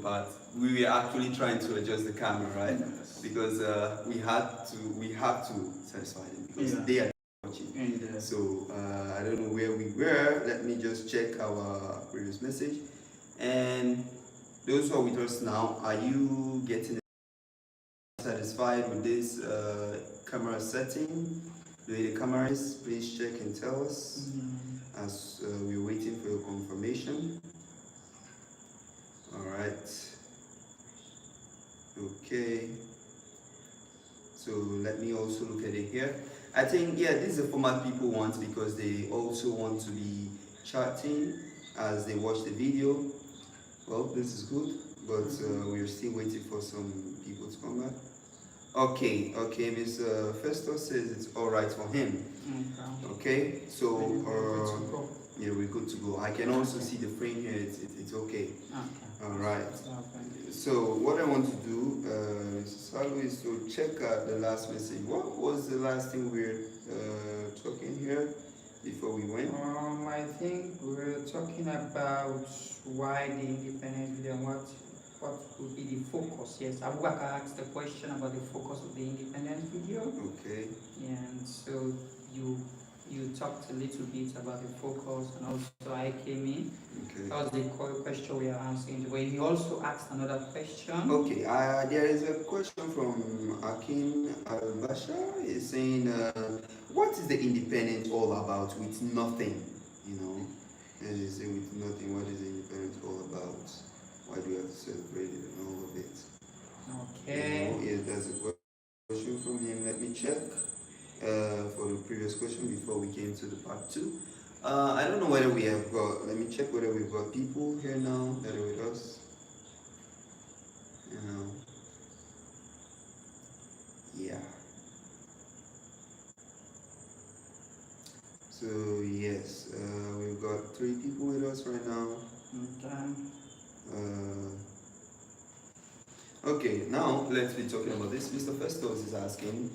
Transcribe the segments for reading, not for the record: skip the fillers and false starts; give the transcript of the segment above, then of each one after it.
part. We were actually trying to adjust the camera, right? Yes. Because we have to satisfy them because they are watching. And So I don't know where we were. Let me just check our previous message. And those who are with us now, are you getting satisfied with this camera setting? The way the camera is, please check and tell us as we're waiting for your confirmation. All right. Okay. So let me also look at it here. I think, yeah, this is the format people want because they also want to be chatting as they watch the video. Well, this is good, but we're still waiting for some people to come back. Okay, Mr. Festus says it's all right for him. Okay, so yeah, we're good to go. I can also see the frame here. It's okay. All right. So what I want to do, Salon, is to check out the last message. What was the last thing we were talking here before we went? I think we were talking about why the independent video and what would be the focus. Yes, Abubakar asked the question about the focus of the independent video. Okay. And so you talked a little bit about the focus, and also I came in. Okay. That was the question we are answering. But he also asked another question. Okay, there is a question from Akin Al-Bashar. He's saying, what is the independent all about with nothing? You know, and he say with nothing, what is the independent all about? Why do you have to celebrate it and all of it? Okay. You know, yeah, that's a question from him. Let me check for the previous question before we came to the part 2. I don't know whether we have got, let me check whether we've got people here now that are with us. You know, yeah. So yes, we've got 3 people with us right now. Okay, now let's be talking about this. Mr. Festus is asking,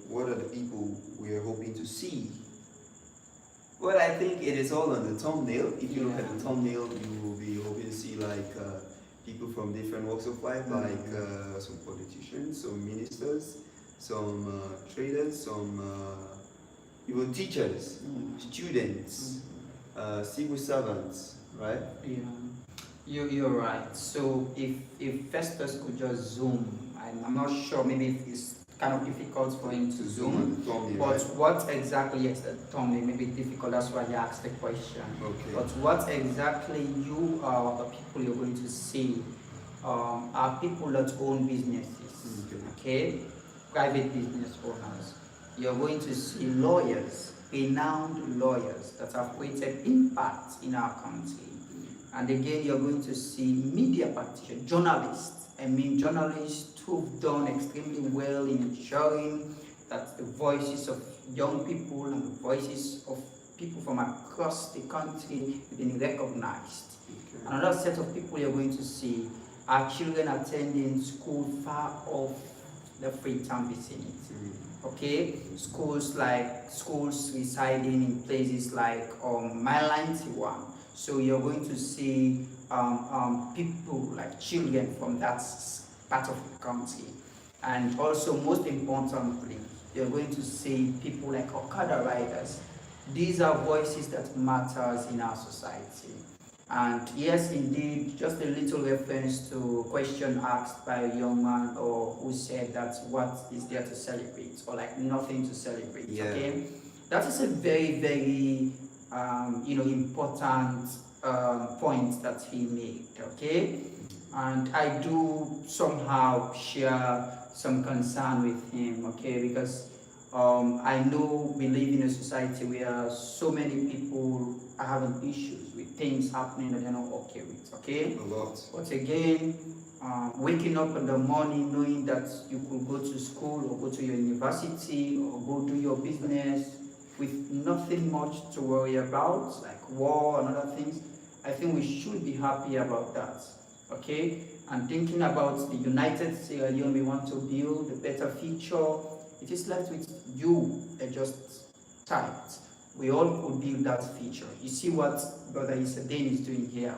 what are the people we are hoping to see? Well, I think it is all on the thumbnail. If you look at the thumbnail, you will be hoping to see like people from different walks of life, like some politicians, some ministers, some traders, some even teachers, students, civil servants, right? Yeah. You're right. So if Festus could just zoom, I'm not sure, maybe if it's kind of difficult for him to zoom, but right? What exactly, yes, the thumbnail may be difficult, that's why he asked the question. Okay. But what exactly you are, the people you're going to see, are people that own businesses, okay? Private business owners. You're going to see lawyers, renowned lawyers that have created impact in our country. And again, you're going to see media practitioners, journalists. I mean, journalists who've done extremely well in ensuring that the voices of young people and the voices of people from across the country have been recognized. Okay. Another set of people you're going to see are children attending school far off the Freetown vicinity. Okay, schools residing in places like Mile 91. So you're going to see people like children from that part of the country. And also, most importantly, you're going to see people like Okada riders. These are voices that matters in our society. And yes, indeed, just a little reference to a question asked by a young man or who said that what is there to celebrate, or like nothing to celebrate. Yeah. Okay, that is a very, very important point that he made. Okay, and I do somehow share some concern with him. Okay, because I know we live in a society where so many people are having issues with things happening that they're not okay with, okay? A lot. But again, waking up in the morning knowing that you could go to school or go to your university or go do your business with nothing much to worry about, like war and other things, I think we should be happy about that, okay? And thinking about the united Sierra Leone we want to build, a better future, it is left with you, just tight. we all could build that feature. You see what Brother Isadane is doing here.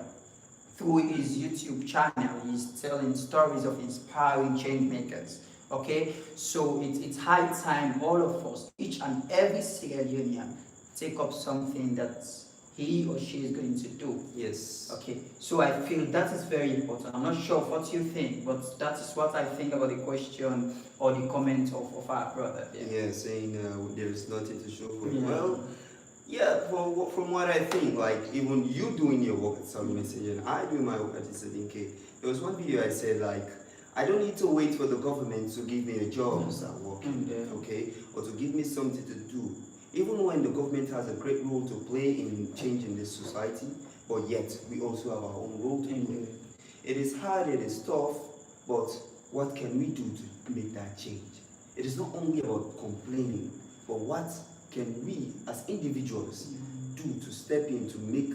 Through his YouTube channel, he's telling stories of inspiring change makers. Okay, so it's high time all of us, each and every Sierra Leonean, take up something that he or she is going to do. Yes. Okay, so I feel that is very important. I'm not sure what you think, but that is what I think about the question or the comment of our brother there. Yeah, saying there is nothing to show for it. Yeah. Well, yeah, from what I think, like even you doing your work at Salon and I doing my work at Isadinke, there was one video I said like, I don't need to wait for the government to give me a job to start working, okay, or to give me something to do. Even when the government has a great role to play in changing this society, but yet we also have our own role to play. It is hard, it is tough, but what can we do to make that change? It is not only about complaining, but what can we as individuals do to step in to make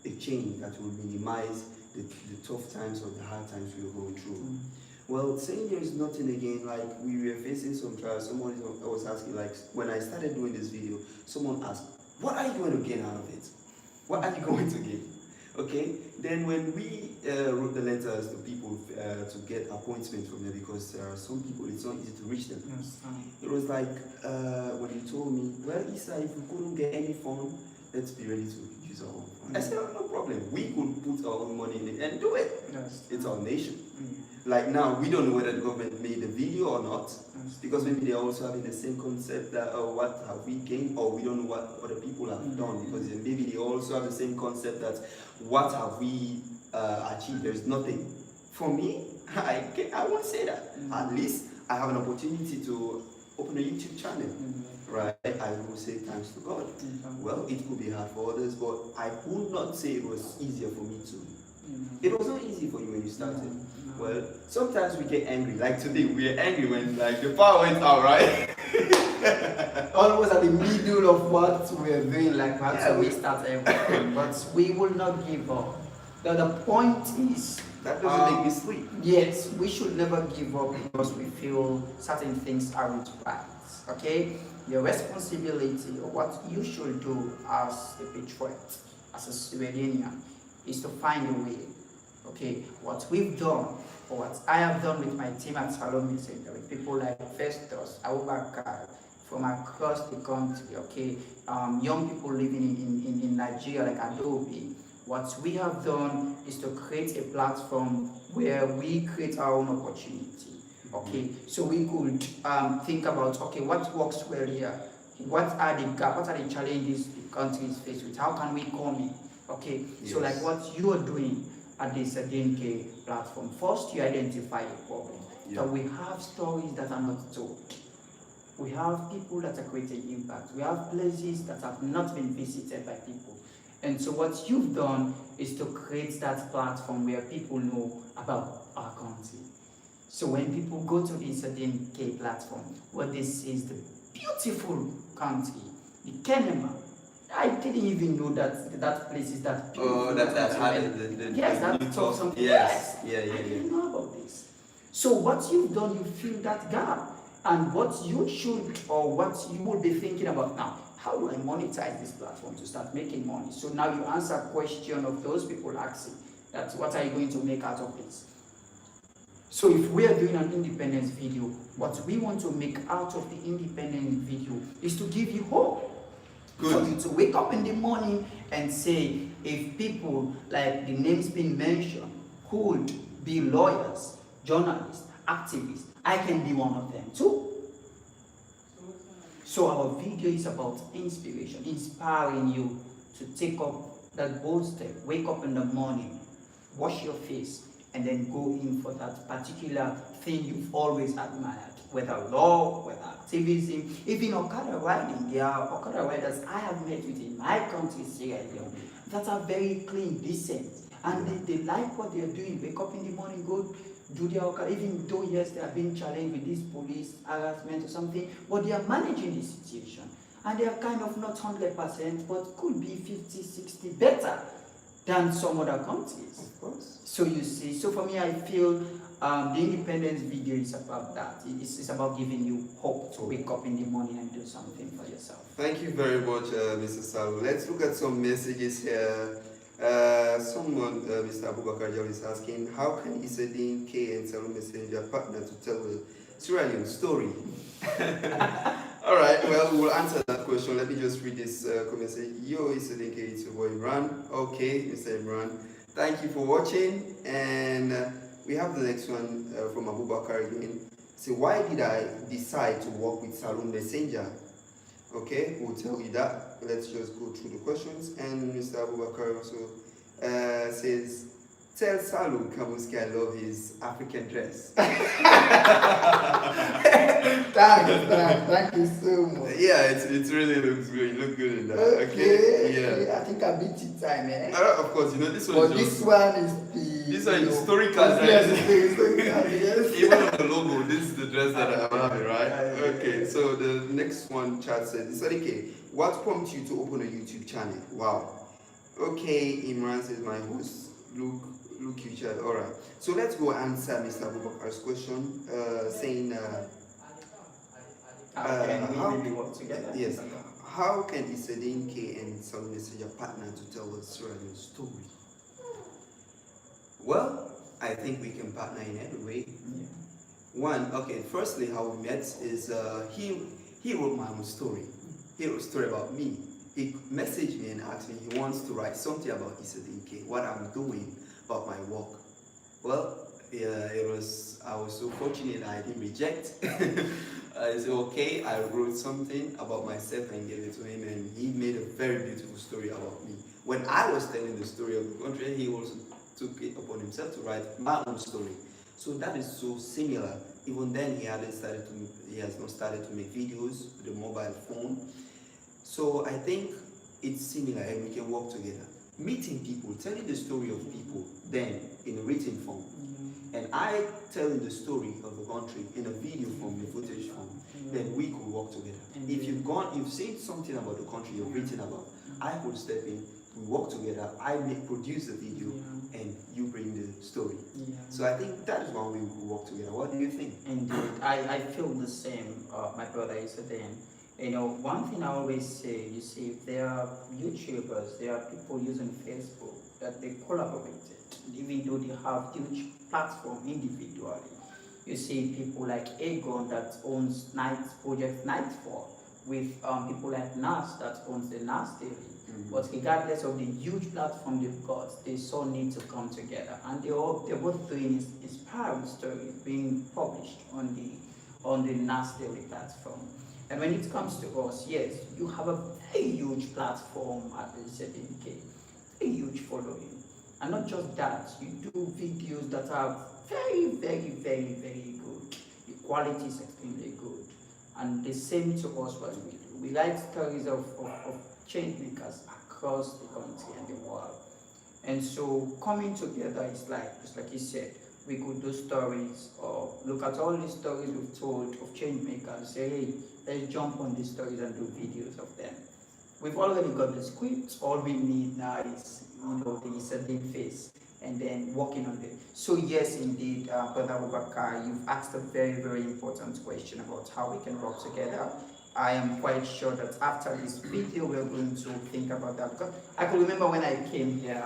a change that will minimize the tough times or the hard times we are going through? Well, saying there is nothing again, like we were facing some trials. Someone was asking, like when I started doing this video, someone asked, what are you going to gain out of it? What are you going to gain? Okay, then when we wrote the letters to people to get appointments from them, because there are some people, it's not easy to reach them. Yes. It was like when you told me, well, Isa, if we couldn't get any fund, let's be ready to use our own fund. I said, oh, no problem. We could put our own money in it and do it. Yes. It's our nation. Like now, we don't know whether the government made the video or not, because maybe they're also having the same concept that, oh, what have we gained, or we don't know what other people have done, because maybe they also have the same concept that, what have we achieved? There's nothing. For me, I won't say that. At least I have an opportunity to open a YouTube channel, right? I will say thanks to God. Well, it could be hard for others, but I would not say it was easier for me too. It was not easy for you when you started. Well, sometimes we get angry. Like today, we are angry when like the power went out, right? Almost at the middle of what we're doing, like perhaps we start everything, but we will not give up. The point is that doesn't make me sleep. Yes, we should never give up because we feel certain things aren't right. Okay, your responsibility or what you should do as a patriot, as a Sierra is to find a way. Okay, what we've done, or what I have done with my team at Salon, with people like Festus, Abubakar, from across the country, okay, young people living in Nigeria like Adobe, what we have done is to create a platform where we create our own opportunity, okay, so we could think about, okay, what works well here, what are the gaps, what are the challenges the country is faced with, how can we come in, okay, so like what you are doing at this DNK platform. First, you identify a problem. So we have stories that are not told. We have people that are creating impact. We have places that have not been visited by people. And so what you've done is to create that platform where people know about our country. So when people go to the DNK platform, what they see is the beautiful country, the Kenema. I didn't even know that place is that beautiful. Oh, that had yes, that's something. Yes. Yeah. I didn't know about this. So what you've done, you fill that gap. And what you should, or what you will be thinking about now, how do I monetize this platform to start making money? So now you answer a question of those people asking, that's what are you going to make out of this? So if we are doing an independence video, what we want to make out of the independent video is to give you hope. Good. For you to wake up in the morning and say, if people like the names being mentioned could be lawyers, journalists, activists, I can be one of them too. So our video is about inspiration, inspiring you to take up that bold step, wake up in the morning, wash your face, and then go in for that particular thing you've always admired. Whether law, whether activism, even Okada riding. There are Okada riders I have met with in my country, Sierra Leone, that are very clean, decent, and they like what they are doing. Wake up in the morning, go do their Okada, even though yes, they are being challenged with this police harassment or something, but they are managing the situation. And they are kind of not 100%, but could be 50, 60 better than some other countries. Of course. So you see, so for me, I feel The independence video is about that. It's about giving you hope to wake up in the morning and do something for yourself. Thank you very much, Mr. Salon. Let's look at some messages here. Someone, Mr. Abubakar Jal is asking, how can Isedin K and Salon Messenger partner to tell the Sierra Leone story? All right, well, we'll answer that question. Let me just read this comment. Say, yo, Isedin K, it's your boy Imran. Okay, Mr. Imran. Thank you for watching. And we have the next one from Abubakar again. So why did I decide to work with Salon Messenger? Okay, we'll tell you that. Let's just go through the questions. And Mr. Abubakar also says, tell Salon Kamuski I love his African dress. Thank you so much. Yeah, it really looks good. You look good in that. Okay. Yeah. I think I beat it time, eh? Of course, you know this one. But this one is the. This one is historical, right? Yes. Even on the logo, this is the dress that I'm having, right? Okay. So the next one, chat says, okay, what prompted you to open a YouTube channel? Wow. Okay, Imran says my host, Luke you child. All right. So let's go answer Mr. Abubakar's question, saying. How can we work together? Yes. How can Isedin K and Salon Messenger partner to tell the Sierra Leone story? Well, I think we can partner in every way. Yeah. One, okay, firstly, how we met is he wrote my own story. He wrote a story about me. He messaged me and asked me he wants to write something about Isedin K, what I'm doing, about my work. Well, I was so fortunate I didn't reject. I said, okay, I wrote something about myself and gave it to him, and he made a very beautiful story about me. When I was telling the story of the country, he also took it upon himself to write my own story. So that is so similar. Even then, he has not started to make videos with the mobile phone. So I think it's similar, and we can work together. Meeting people, telling the story of people, then in a written form. And I telling the story of the country in a video form, in footage form, then we could work together. If you've seen something about the country you've written about, I could step in, we work together, produce the video, and you bring the story. So I think that is why we will work together. What do you think? Indeed, I feel the same, my brother Isedin. You know, one thing I always say, you see, there are YouTubers, there are people using Facebook that they collaborated, even though they have huge platform individually. You see people like Aegon that owns Project Nightfall, with people like Nas that owns the Nas Daily. But regardless of the huge platform they've got, they so need to come together, and they're both doing inspiring stories being published on the Nas Daily platform. And when it comes to us, yes, you have a very huge platform at the 7K, a huge following. And not just that, you do videos that are very, very, very, very good. The quality is extremely good. And the same to us what we do. We like stories of change makers across the country and the world. And so coming together is like, just like you said, we could do stories or look at all the stories we've told of change makers, say, hey, let's jump on these stories and do videos of them. We've already got the scripts. All we need now is, the certain face and then working on it. So yes, indeed, Brother Abubakar, you've asked a very, very important question about how we can work together. I am quite sure that after this video, we're going to think about that. Because I can remember when I came here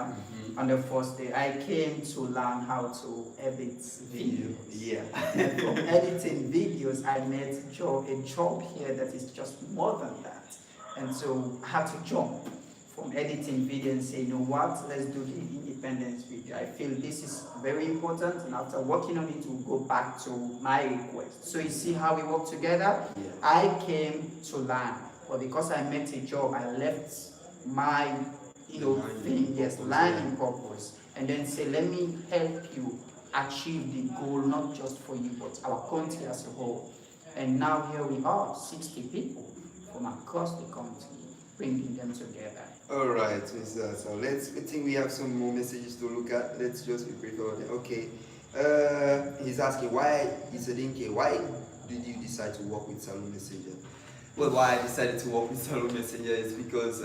on the first day, I came to learn how to edit videos. Yeah. And from editing videos, I met a job here that is just more than that. And so I had to jump from editing video and say, you know what, let's do the independence video. I feel this is very important, and after working on it, we'll go back to my request. So you see how we work together? Yeah. I came to learn, but because I met a job, I left my learning purpose, and then say, let me help you achieve the goal, not just for you, but our country as a whole. And now here we are, 60 people from across the country, bringing them together. All right, Mr. So I think we have some more messages to look at. Let's just be brief about it. Okay. He's asking, why did you decide to work with Salon Messenger? Well, why I decided to work with Salon Messenger is because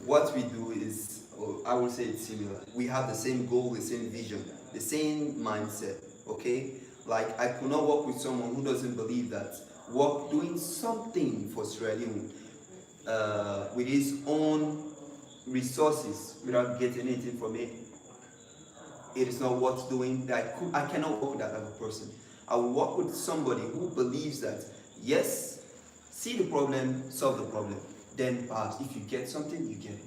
what we do is, I would say it's similar. We have the same goal, the same vision, the same mindset. Okay, like I could not work with someone who doesn't believe that doing something for Sierra Leone with his own resources without getting anything from it, it is not worth doing. I cannot work with that type of person. I will work with somebody who believes that yes, see the problem, solve the problem. Then perhaps if you get something, you get it.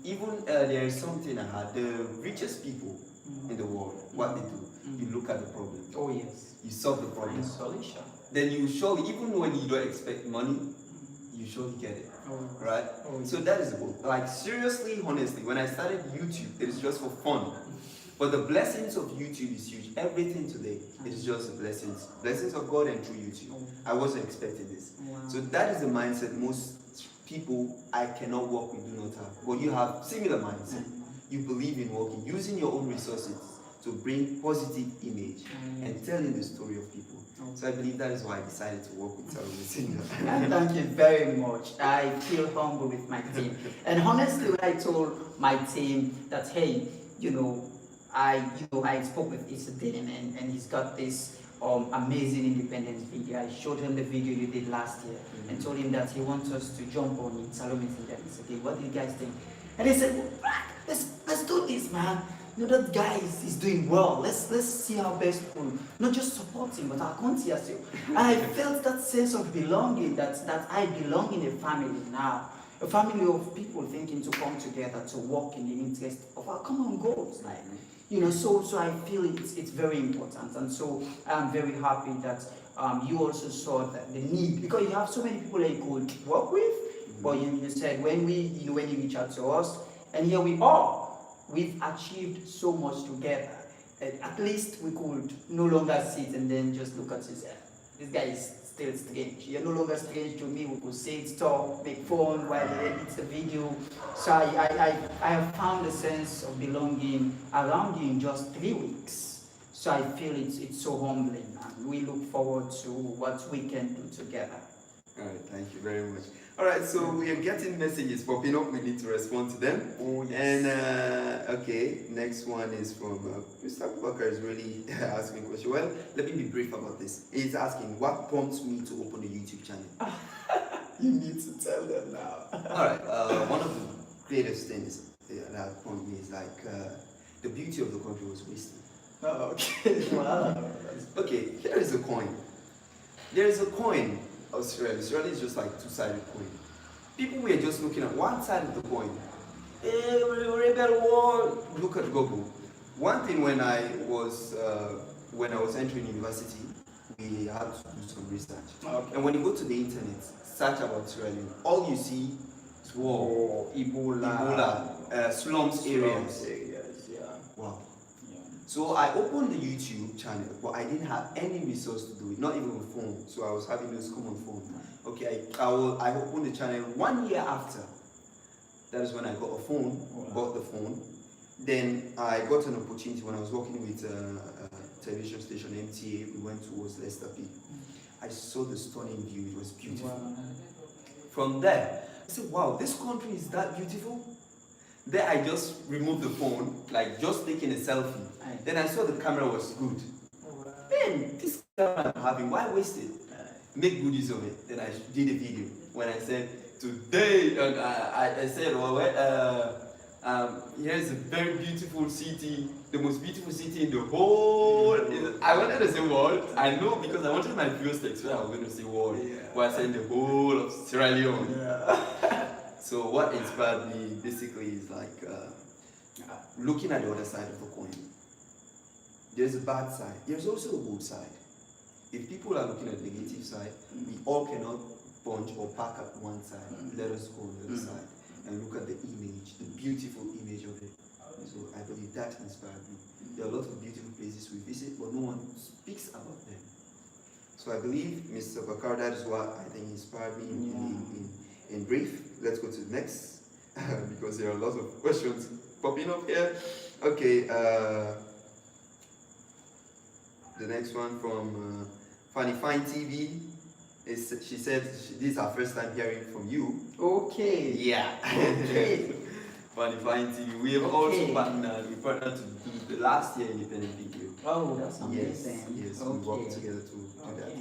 Even there is something I had. The richest people in the world, what they do, you look at the problem. Oh yes. You solve the problem. Find solution. Then you surely, even when you don't expect money, you surely get it. Oh, Right? oh, So that is the goal. Like seriously, honestly, when I started YouTube, it is just for fun. But the blessings of YouTube is huge. Everything today is just the blessings. Blessings of God and through YouTube. I wasn't expecting this. Wow. So that is the mindset most people I cannot work with do not have. But you have similar mindset. You believe in working, using your own resources to bring positive image and telling the story of people. So I believe that is why I decided to work with Salon. And thank you very much. I feel humble with my team. And honestly, when I told my team that, hey, I spoke with Isadine and he's got this amazing independence video. I showed him the video you did last year and told him that he wants us to jump on in Salon and that. He said, okay, what do you guys think? And he said, well, let's do this, man. That guy is doing well. Let's see our best for not just support him, but our country as well. And I felt that sense of belonging, that I belong in a family now. A family of people thinking to come together to work in the interest of our common goals. So I feel it's very important. And so I'm very happy that you also saw that the need, because you have so many people that you could work with, but you said when you reach out to us, and here we are. We've achieved so much together. At least we could no longer sit and then just look at this. This guy is still strange. You're no longer strange to me. We could sit, talk, make fun while he edits the video. So I have found a sense of belonging around you in just 3 weeks. So I feel it's so humbling, and we look forward to what we can do together. All right, thank you very much. All right, so we are getting messages popping up. We need to respond to them. Oh, yes. And okay, next one is from Mr. Abubakar is really asking a question. Well, let me be brief about this. He's asking, what prompts me to open a YouTube channel? You need to tell them now. All right, one of the greatest things that prompted me is like the beauty of the country was wasted. Oh, okay. Wow. Okay, here is a coin. There is a coin. Australia is just like two-sided coin. People were just looking at one side of the coin. Hey, rebel war. Look at Google. One thing when I was entering university, we had to do some research. Okay. And when you go to the internet, search about Sierra Leone, all you see is war, Ebola, slums areas. Yeah. Wow. Yeah. So I opened the YouTube channel, but I didn't have any resource to do it, not even a phone. So I was having this common phone. Okay, I opened the channel 1 year after. That is when I got a phone, bought the phone. Then I got an opportunity when I was working with a television station, MTA. We went towards Leicester Peak. I saw the stunning view, it was beautiful. Wow. From there, I said, wow, this country is that beautiful? Then I just removed the phone, like just taking a selfie. Then I saw the camera was good. Then this camera I'm having, why waste it? Make good use of it. Then I did a video when I said, today, I said, here's a very beautiful city, the most beautiful city in the whole. I wanted to say world. I know because I wanted my viewers to expect I was going to say world. Yeah. But I said the whole of Sierra Leone. Yeah. So what inspired me basically is like looking at the other side of the coin. There's a bad side. There's also a good side. If people are looking at the negative side, we all cannot bunch or pack at one side. Let us go on the other side and look at the image, the beautiful image of it. So I believe that inspired me. There are a lot of beautiful places we visit, but no one speaks about them. So I believe, Mr. Bakar, that is what I think inspired me in brief. Let's go to the next, because there are lots of questions popping up here. Okay, the next one from Fanny Fine TV. She said this is her first time hearing from you. Okay. Yeah. Okay. Monetization TV. We have also partnered. We partnered to do the last year independent video. Oh, that's amazing. Yes, we worked together to do that.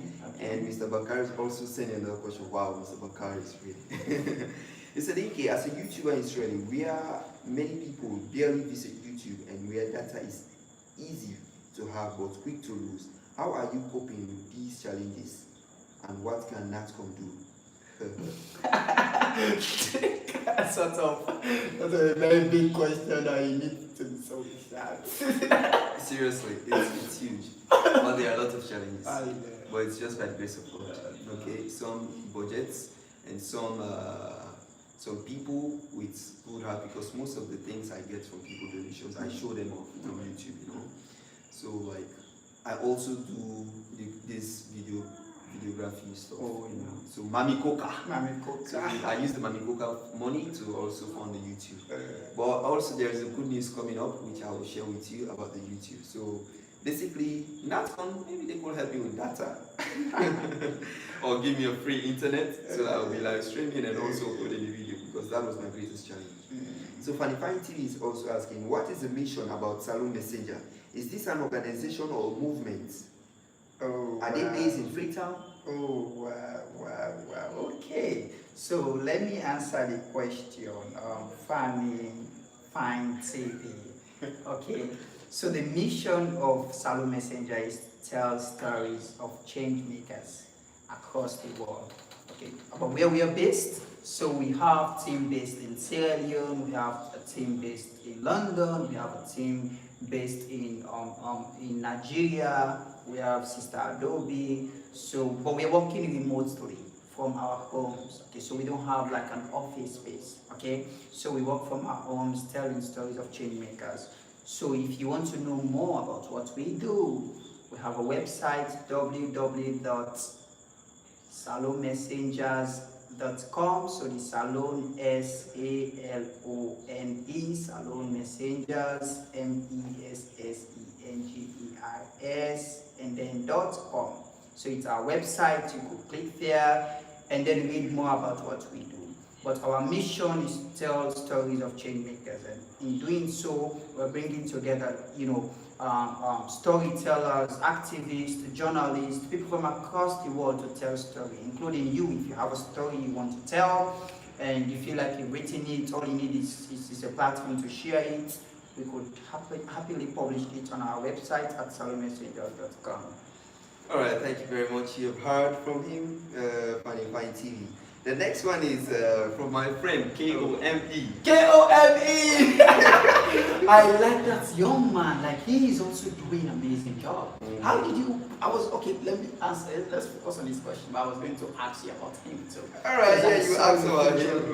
And Mr. Bakari is also sending another question. Wow, Mr. Bakari is really. He said, "Okay, as a YouTuber in Sierra Leone, where many people barely visit YouTube and where data is easy to have but quick to lose, how are you coping with these challenges, and what can NatCom do?" That's a very big question that you need to solve that. Seriously, it's huge. But there are a lot of challenges. But it's just by the grace of God. Okay, some budgets and some people with good heart, because most of the things I get from people donations, I show them off on YouTube, you know. So like, I also do this videography stuff. Oh, you know. So Mami Coca. So I use the Mami Coca money to also fund the YouTube. But also there is a good news coming up, which I will share with you about the YouTube. So basically, NatCon, maybe they could help me with data. Or give me a free internet, so I will be live streaming and also uploading the video, because that was my greatest challenge. So Fanny Fine TV is also asking, what is the mission about Salon Messenger? Is this an organization or a movement? Oh, are they based in Freetown? Oh, wow. Okay. So let me answer the question, Fanny Fine TV. Okay. So the mission of Salon Messenger is to tell stories of change makers across the world. Okay. But where we are based, so we have a team based in Sierra Leone, we have a team based in London, we have a team based in Nigeria, we have Sister Adobe. So, but we are working remotely from our homes. Okay, so we don't have like an office space. Okay, so we work from our homes, telling stories of change makers. So if you want to know more about what we do, we have a website, www.salonmessengers.com. So the Salon, SALONE, Salon Messengers, MESSENGERS, and then .com. So it's our website. You could click there and then read more about what we do. But our mission is to tell stories of change makers, and in doing so, we're bringing together, storytellers, activists, journalists, people from across the world to tell story, including you. If you have a story you want to tell, and you feel like you've written it, all you need is a platform to share it. We could happily publish it on our website at salonmessengers.com. All right, thank you very much. You've heard from him, Fanny Fine TV. The next one is from my friend KOME. KOME! I like that young man. Like, he is also doing an amazing job. How did you? Let me answer. Let's focus on this question. But I was going to ask you about him too. All right, you asked about him.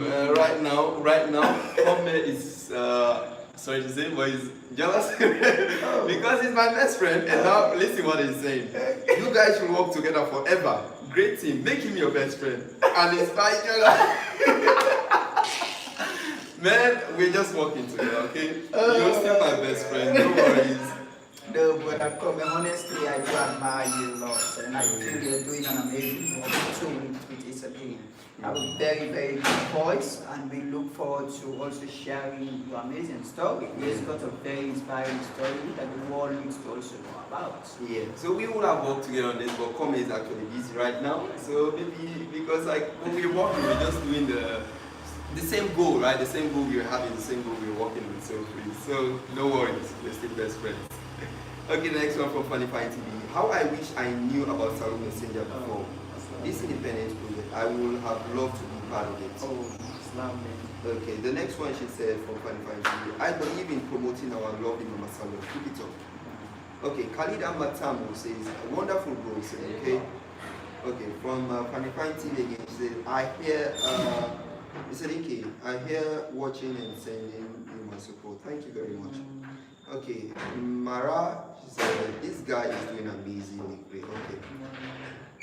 Right now, KOME is sorry to say, but he's jealous because he's my best friend. And now, listen what he's saying. You guys should work together forever. Great team, make him your best friend and inspire each other. Man, we're just working together, okay? You're still my best friend, no worries. No, but honestly, I do admire you a lot, and I feel you're doing an amazing work too with Isabel. You have a very, very good voice, and we look forward to also sharing your amazing story. You've got a very inspiring story that the world needs to also know about. Yeah, so we would have worked together on this, but Kome is actually busy right now. So maybe because when we're working, we're just doing the same goal, right? The same goal we're having, the same goal we're working with. So no worries, we're still best friends. Okay, next one from Fanny Fine TV. How I wish I knew about Salon Messenger before. This independent project, I would have loved to be part of it. Oh, it's lovely. Okay, the next one she said from Fanny Fine TV. I believe in promoting our love in Mama Salon. Keep it up. Okay, Khalid Amatamu says, wonderful bro, said, okay. Okay, from Fanny Fine TV again, she said, I hear, he said, okay, I hear watching and sending you my support. Thank you very much. Okay, Mara, she said, this guy is doing amazingly great. Okay.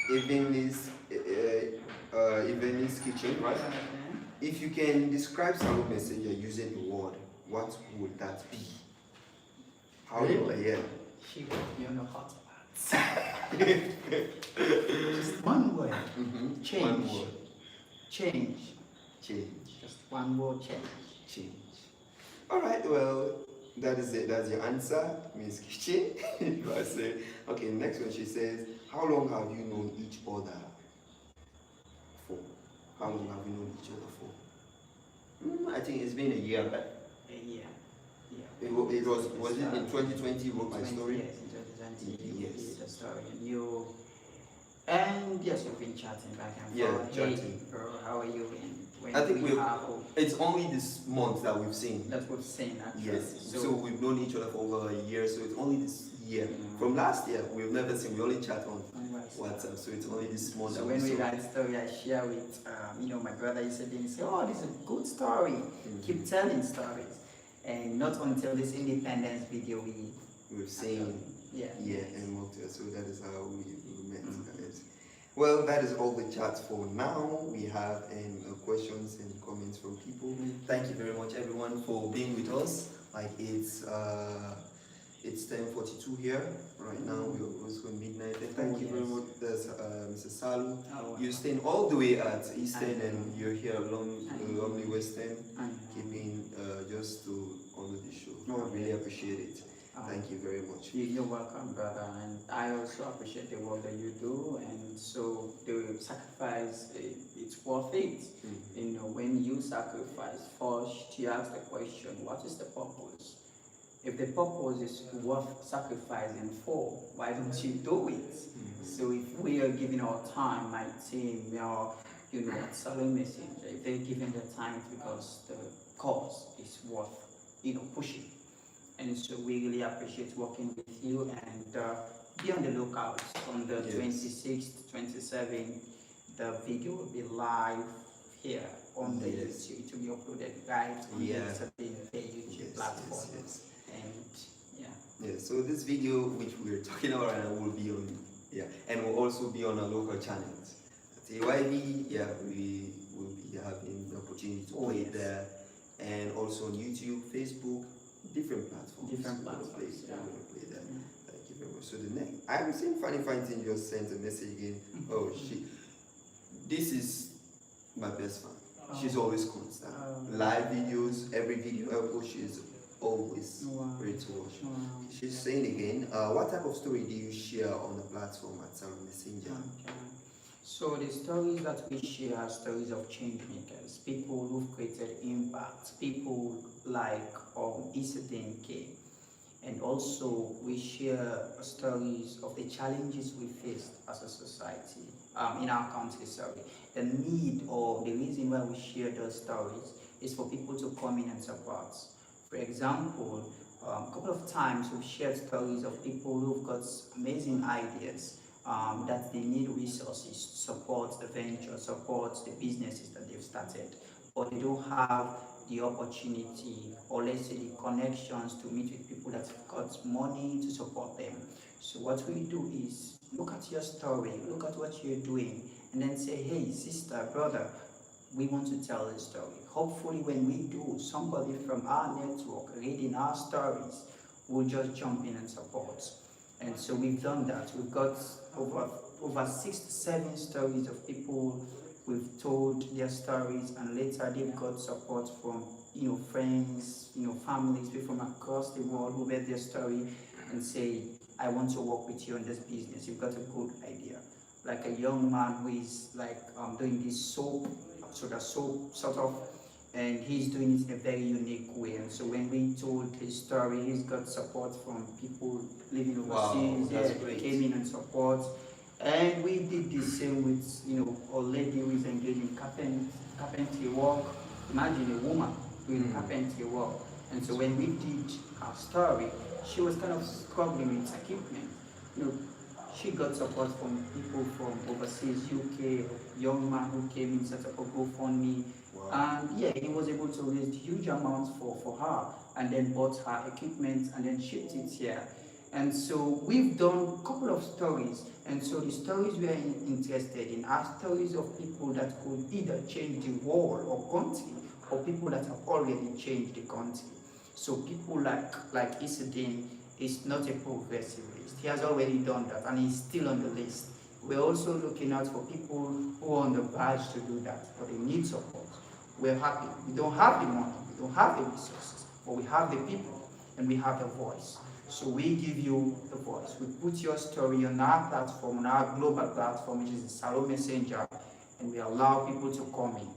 Evening's kitchen, right? If you can describe Salon Messenger using the word, what would that be? How really? Yeah. She got me on the hot spot. Just one word. Change. One word. Change. Change. Just one word, change. Change. All right, well, that is it. That's your answer, Miss Kitchen. You are saying, okay, next one she says, how long have you known each other for? How long have you known each other for? I think it's been a year, but A year. was it in 2020 you wrote my 20, story? yes, in 2020 you Yes. did the story, and yes, we've been chatting back and Yeah, forth. chatting. Hey, bro, how are you? And when I think we have it's only this month that we've seen. that we've seen actually. Yes. So we've known each other for over a year, so it's only this year. From last year, we've never seen. We only chat on WhatsApp, so it's only this month. So that when we saw. write story, I share with my brother. He said, "Oh, this is a good story. Keep telling stories." And not until this independence video we've seen. Yeah. And worked together. So that is how we met, guys. Well, that is all the chats for now. We have questions and comments from people. Thank you very much, everyone, for being with us. Like it's 10:42 here right now. We're also midnight. And thank you very much. There's Mr. Salon. You're staying all the way at Eastern, and you're here along lovely Western, keeping just to honor the show. I really appreciate it. Thank you very much. You're welcome, brother, and I also appreciate the work that you do, and so the sacrifice, it's worth it. When you sacrifice, first you ask the question, what is the purpose? If the purpose is worth sacrificing for, why don't you do it? So if we are giving our time, my team, at Salon Messenger, if they're giving their time, it's because the cause is worth, pushing. And so we really appreciate working with you, and be on the lookout on the 26th, 27th. The video will be live here on the YouTube. It will be uploaded right on the YouTube platform. And so this video which we're talking about right now will be on and will also be on our local channels. At AYB, we will be having the opportunity to play it there, and also on YouTube, Facebook, different platforms. We're gonna play that. Thank you very much. So the next, I'm seeing Fanny Fantin just sent a message again. Oh, this is my best fan. She's always constant. Live videos, every video I post, she's always ready to watch. She's saying again, what type of story do you share on the platform at Salon Messenger? So the stories that we share are stories of change makers, people who've created impact, people like Isadine K. And also we share stories of the challenges we faced as a society, in our country, sorry. The need or the reason why we share those stories is for people to come in and support. For example, a couple of times we've shared stories of people who've got amazing ideas, that they need resources to support the venture, support the businesses that they've started, but they don't have the opportunity, or let's say the connections, to meet with people that have got money to support them. So what we do is look at your story, look at what you're doing, and then say, hey, sister, brother, we want to tell this story. Hopefully when we do, somebody from our network reading our stories will just jump in and support. And so we've done that. We've got over 6 to 7 stories of people who've told their stories, and later they've got support from friends, families, people from across the world who read their story and say, I want to work with you on this business. You've got a good idea. Like a young man who is doing this soap sort of, and he's doing it in a very unique way. And so when we told his story, he's got support from people living overseas. They came in and support. And we did the same with a lady who is engaged in carpentry work. Imagine a woman doing carpentry work. And so when we did her story, she was kind of struggling with equipment. She got support from people from overseas, UK, a young man who came in, set up a GoFundMe. And he was able to raise huge amounts for her, and then bought her equipment and then shipped it here. And so we've done a couple of stories, and so the stories we are interested in are stories of people that could either change the world or country, or people that have already changed the country. So people like Isadine is not a progressivist. He has already done that, and he's still on the list. We're also looking out for people who are on the verge to do that, but they need support. We're happy. We don't have the money, we don't have the resources, but we have the people and we have the voice. So we give you the voice. We put your story on our platform, on our global platform, which is the Salon Messenger, and we allow people to come in.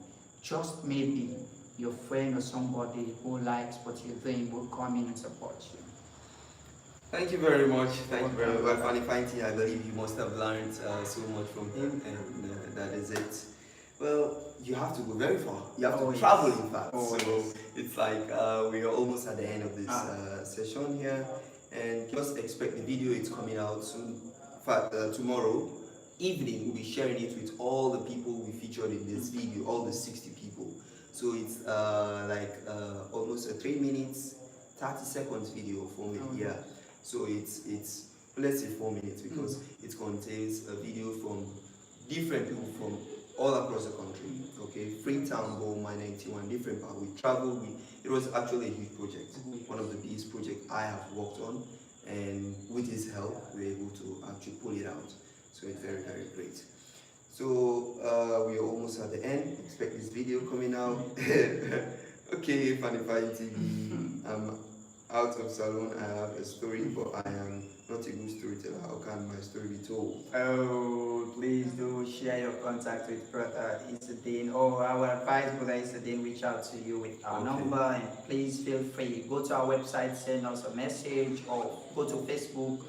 Just maybe your friend or somebody who likes what you're doing will come in and support you. Thank you very much. Thank you very much. Funny Fighting, I believe you must have learned so much from him, and that is it. Well, you have to go very far. You have to travel, in fact. So it's like we are almost at the end of this session here, and just expect the video. It's coming out soon. In fact, tomorrow evening we'll be sharing it with all the people we featured in this video, all the 60 people. So it's almost a 3 minutes, 30 seconds video for me. Yeah. So it's let's say 4 minutes, because it contains a video from different people from all across the country. Okay, Freetown, Boma, 91 different parts. We traveled. It was actually a huge project, one of the biggest projects I have worked on, and with his help, we were able to actually pull it out. So it's very, very great. So we are almost at the end. Expect this video coming out. Okay, Funny Fighting TV. I'm out of Salon. I have a story, but I am not a good storyteller. How can my story be told? Oh, please do share your contact with Brother Isadine, or our advice, Brother Isadine, reach out to you with our number, and please feel free. Go to our website, send us a message, or go to Facebook,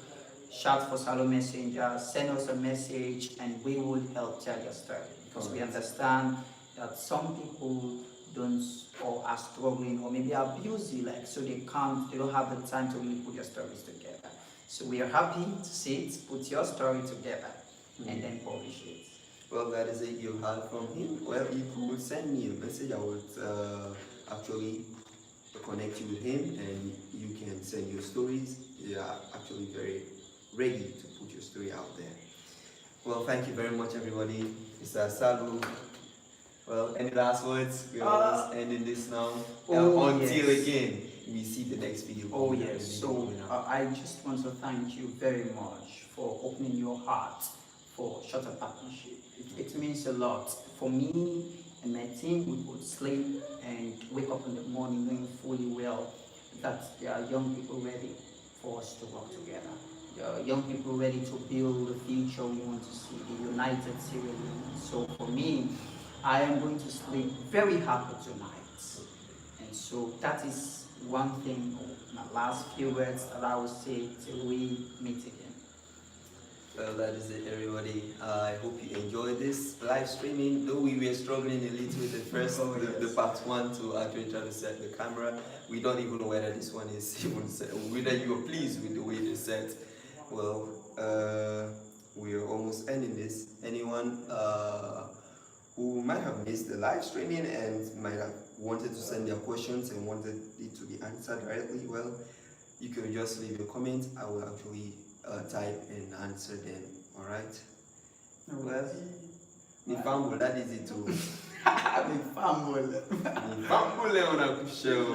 shout for Salon Messenger, send us a message, and we will help tell your story, because we understand that some people don't or are struggling, or maybe are busy, so they don't have the time to really put your stories together. So we are happy to see it, put your story together, and then publish it. Well, that is it. You heard from him. Well, you could send me a message. I would actually connect you with him, and you can send your stories. You are actually very ready to put your story out there. Well, thank you very much, everybody. Mr. Salu. Well, any last words? We're almost ending this now. Until again, we see the next video. Oh yes. So I just want to thank you very much for opening your heart for Shutter Partnership. It means a lot for me and my team. We would sleep and wake up in the morning knowing fully well that there are young people ready for us to work together. There are young people ready to build the future we want to see, the united Sierra Leone. So for me, I am going to sleep very happy tonight. And so that is one thing, my last few words that I will say till we meet again. Well, that is it, everybody. I hope you enjoyed this live streaming. Though we were struggling a little with the first, the part one, to actually try to set the camera. We don't even know whether this one is even set, whether you are pleased with the way it is set. Well, we are almost ending this. Anyone who might have missed the live streaming and might have wanted to send their questions and wanted it to be answered directly, well, you can just leave your comments. I will actually type and answer them. All right? Well, Nifambo, that is it too. Nifambo on a show.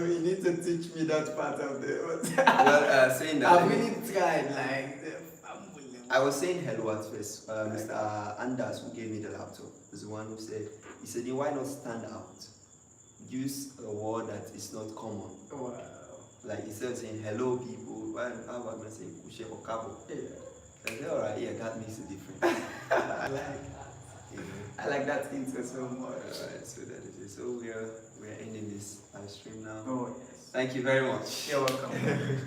You need to teach me that part of the. Well, saying that. I really tried, I was saying hello at first. Mr. Anders, who gave me the laptop, is the one who said, he said, why not stand out? Use a word that is not common. Wow. Like instead of saying hello people, how am I going to say kushe or kabo? Yeah. So I said, alright, yeah, that makes a difference. I like that. Yeah. I like that intro so much. Alright, so that is it. So we are ending this live stream now. Oh yes. Thank you very much. You're welcome.